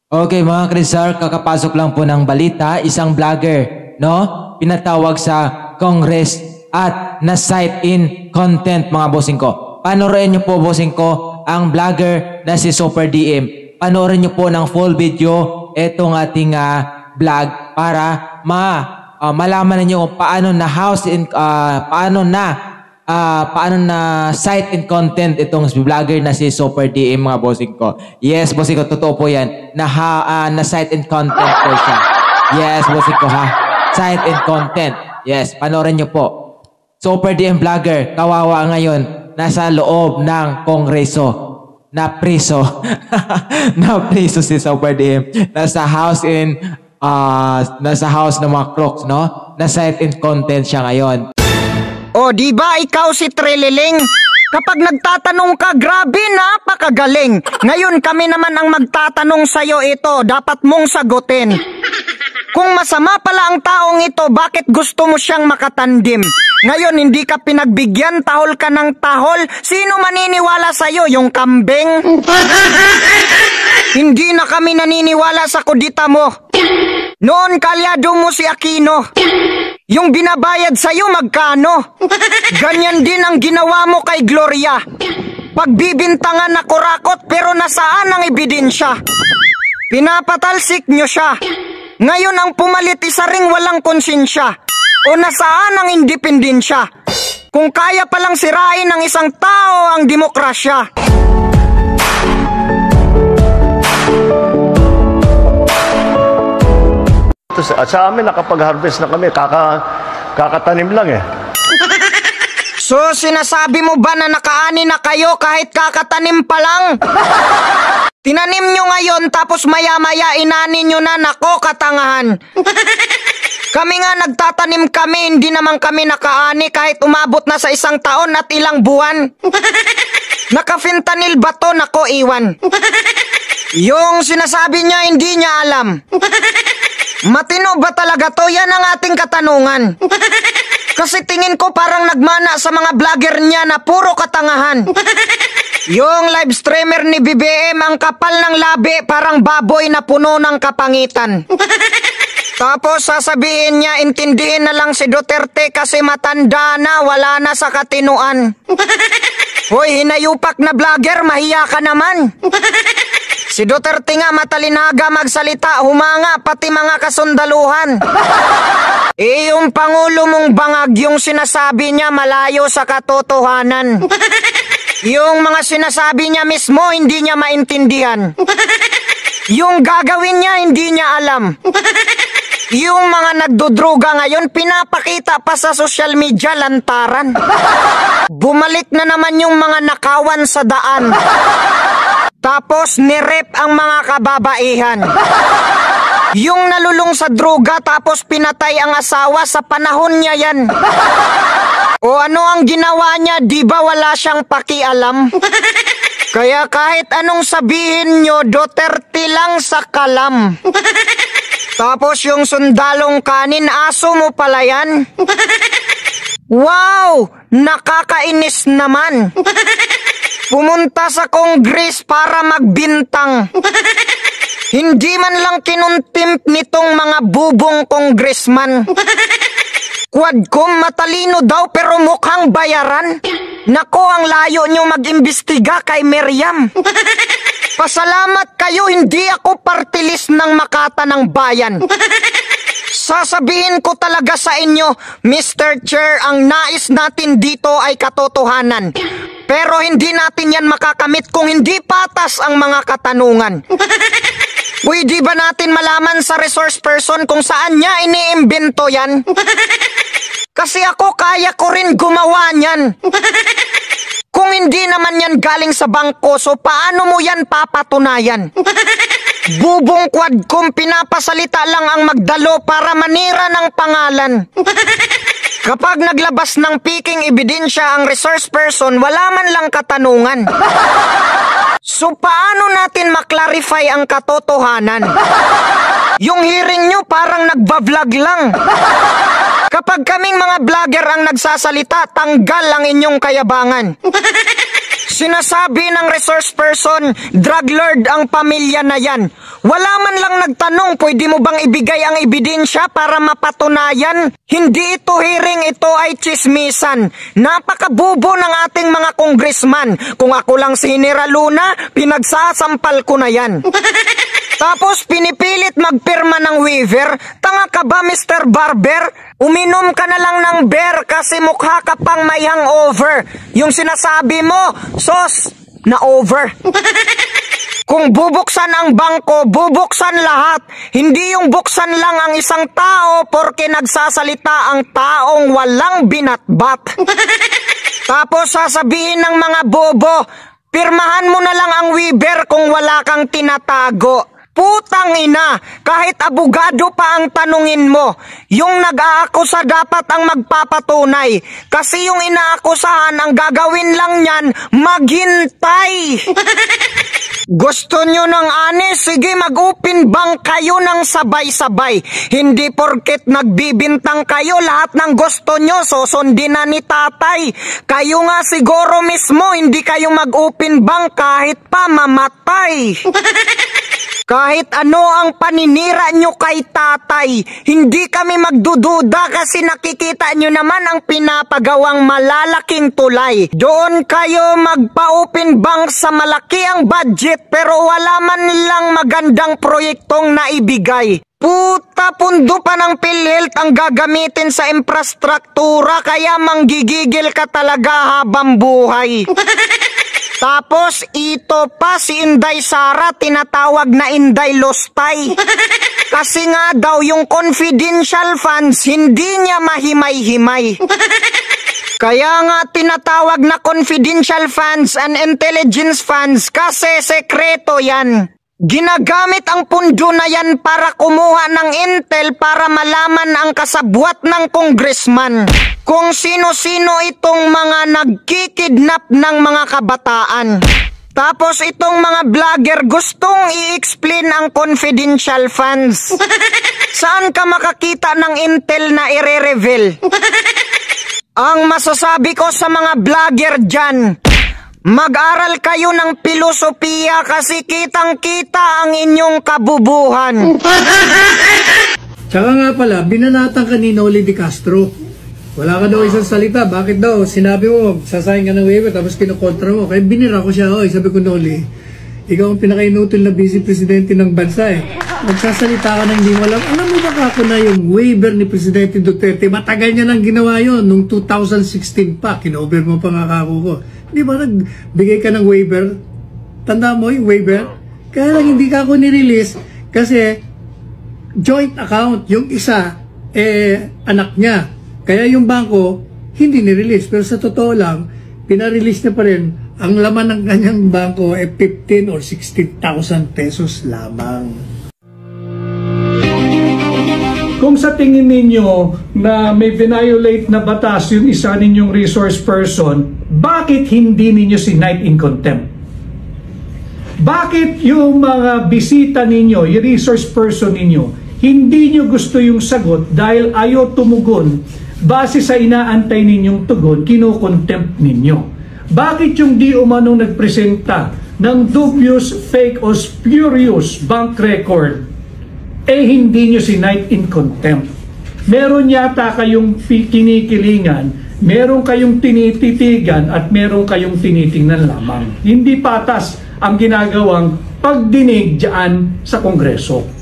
Okay mga Krisar, kakapasok lang po ng balita, isang vlogger, no? Pinatawag sa Congress at na-cite in content mga bossing ko. Panoorin niyo po bossing ko ang vlogger na si Super DM. Panoorin niyo po ng full video itong ating vlog para malaman niyo kung paano na paano na site and content itong vlogger na si Super DM mga bossing ko. Yes, bossing ko, totoo po yan. Na site and content po siya. Yes, bossing ko ha. Site and content. Yes, panoorin nyo po. Super DM vlogger, kawawa ngayon, nasa loob ng kongreso. Na priso. Na priso si Super DM. Nasa house ng mga crooks, no? Na site and content siya ngayon. O, di ba ikaw si Treliling? Kapag nagtatanong ka, grabe, napakagaling. Ngayon kami naman ang magtatanong sa'yo ito, dapat mong sagutin. Kung masama pala ang taong ito, bakit gusto mo siyang makatandim? Ngayon hindi ka pinagbigyan, tahol ka ng tahol. Sino maniniwala sa'yo, yung kambing? Hindi na kami naniniwala sa kudita mo. Noon kalyado mo si Aquino. Yung binabayad sa'yo magkano? Ganyan din ang ginawa mo kay Gloria. Pagbibintangan na kurakot pero nasaan ang ebidensya? Pinapatalsik nyo siya. Ngayon ang pumalit isa ring walang konsensya. O nasaan ang independensya? Kung kaya palang sirain ng isang tao ang demokrasya. At sa amin, nakapag-harvest na kami, kakatanim lang eh. So, sinasabi mo ba na nakaani na kayo kahit kakatanim pa lang? Tinanim nyo ngayon tapos maya-maya inani nyo na, nako katangahan. Kami nga nagtatanim kami, hindi naman kami nakaani kahit umabot na sa 1 taon at ilang buwan. Naka-fentanyl ba to, nako iwan. Yung sinasabi niya, hindi niya alam. Matino ba talaga to? Yan ang ating katanungan. Kasi tingin ko parang nagmana sa mga vlogger niya na puro katangahan. Yung live streamer ni BBM, ang kapal ng labi, parang baboy na puno ng kapangitan. Tapos sasabihin niya, intindihin na lang si Duterte kasi matanda na, wala na sa katinuan. Hoy, hinayupak na vlogger, mahiya ka naman. Si Duterte nga matalinaga magsalita, humanga pati mga kasundaluhan. Yung Pangulo mong bangag, yung sinasabi niya malayo sa katotohanan. Yung mga sinasabi niya mismo hindi niya maintindihan. Yung gagawin niya hindi niya alam. Yung mga nagdudruga ngayon pinapakita pa sa social media, lantaran. Bumalik na naman yung mga nakawan sa daan. Tapos nirep ang mga kababaihan. Yung nalulung sa droga tapos pinatay ang asawa, sa panahon niya yan. O ano ang ginawa niya, di ba wala siyang pakialam? Kaya kahit anong sabihin nyo, Duterte lang sa kalam. Tapos yung sundalong kanin, aso mo pala yan? Wow! Nakakainis naman. Pumunta sa Congress para magbintang. Hindi man lang kinuntimp nitong mga bubong congressman. Quadcom matalino daw pero mukhang bayaran. Nako, ang layo nyo mag-imbestiga kay Miriam. Pasalamat kayo, hindi ako party list ng Makata ng Bayan. Sasabihin ko talaga sa inyo, Mr. Chair, ang nais natin dito ay katotohanan. Pero hindi natin yan makakamit kung hindi patas ang mga katanungan. Pwede ba natin malaman sa resource person kung saan niya iniimbento yan? Kasi ako kaya ko rin gumawa niyan. Kung hindi naman yan galing sa bangko, so paano mo yan papatunayan? Bubong Quadcom, pinapasalita lang ang magdalo para manira ng pangalan. Kapag naglabas ng piking ebidensya ang resource person, wala man lang katanungan. So paano natin maklarify ang katotohanan? Yung hearing nyo parang nagbablog lang. Kapag kaming mga vlogger ang nagsasalita, tanggal ang inyong kayabangan. Sinasabi ng resource person, drug lord ang pamilya na yan. Wala man lang nagtanong, pwede mo bang ibigay ang ebidensya para mapatunayan? Hindi ito hearing, ito ay chismisan. Napakabubo ng ating mga congressman. Kung ako lang si General Luna, pinagsasampal ko na yan. Tapos pinipilit magpirma ng waiver. Tanga ka ba, Mr. Barber? Uminom ka na lang ng beer kasi mukha ka pang may hangover. Yung sinasabi mo, sos, na over. Kung bubuksan ang bangko, bubuksan lahat. Hindi yung buksan lang ang isang tao porke nagsasalita ang taong walang binatbat. Tapos sasabihin ng mga bobo, pirmahan mo na lang ang waiver kung wala kang tinatago. Putang ina, kahit abogado pa ang tanungin mo, yung nag-aakusa dapat ang magpapatunay. Kasi yung inaakusahan, ang gagawin lang niyan, maghintay. Gusto nyo ng anis? Sige, mag-open bank kayo ng sabay-sabay. Hindi porket nagbibintang kayo, lahat ng gusto nyo, susundin na ni tatay. Kayo nga siguro mismo, hindi kayo mag-open bank kahit pa mamatay. Kahit ano ang paninira nyo kay tatay, hindi kami magdududa kasi nakikita nyo naman ang pinapagawang malalaking tulay. Doon kayo magpa-open bank sa malaki ang budget pero wala man lang magandang proyektong naibigay. Puta, pundo pa ng PhilHealth ang gagamitin sa infrastruktura kaya manggigigil ka talaga habang buhay. Tapos ito pa si Inday Sara tinatawag na Inday Lostay. Kasi nga daw yung confidential funds hindi niya mahimay-himay. Kaya nga tinatawag na confidential funds and intelligence funds kasi sekreto yan. Ginagamit ang pundo na yan para kumuha ng intel para malaman ang kasabwat ng congressman. Kung sino-sino itong mga nagkikidnap ng mga kabataan. Tapos itong mga vlogger gustong i-explain ang confidential funds. Saan ka makakita ng intel na i-reveal? Ang masasabi ko sa mga vlogger dyan, mag-aral kayo ng pilosopiya kasi kitang-kita ang inyong kabubuhan. Tsaka nga pala, binanatan ka ni Noli de Castro. Wala ka daw isang salita. Bakit daw? Sinabi mo, sasayang ka ng waiver tapos kinukontra mo. Kaya binira ko siya. Oy, sabi ko, Noli, ikaw ang pinaka-inutil na vice presidente ng bansa eh. Magsasalita ka na hindi mo alam. Alam mo ba kako na yung waiver ni Presidente Duterte? Matagal niya nang ginawa yun. Nung 2016 pa, kinover mo pa nga kako ko. Di ba nagbigay ka ng waiver? Tanda mo yung waiver? Kaya lang hindi ka ako nirelease kasi joint account. Yung isa, anak niya. Kaya yung bangko, hindi nirelease. Pero sa totoo lang, pinarelease niya pa rin. Ang laman ng kanyang bangko ay 15 or 16,000 pesos lamang. Kung sa tingin ninyo na may violate na batas yung isa ninyong resource person, bakit hindi ninyo sinight in contempt? Bakit yung mga bisita ninyo, yung resource person ninyo, hindi nyo gusto yung sagot dahil ayaw tumugon base sa inaantay ninyong tugon, kino-contempt ninyo? Bakit yung di umanong nagpresenta ng dubious, fake o spurious bank record hindi nyo sinight in contempt? Meron yata kayong kinikilingan, meron kayong tinititigan at meron kayong tinitingnan lamang. Hindi patas ang ginagawang pagdinig dyan sa Kongreso.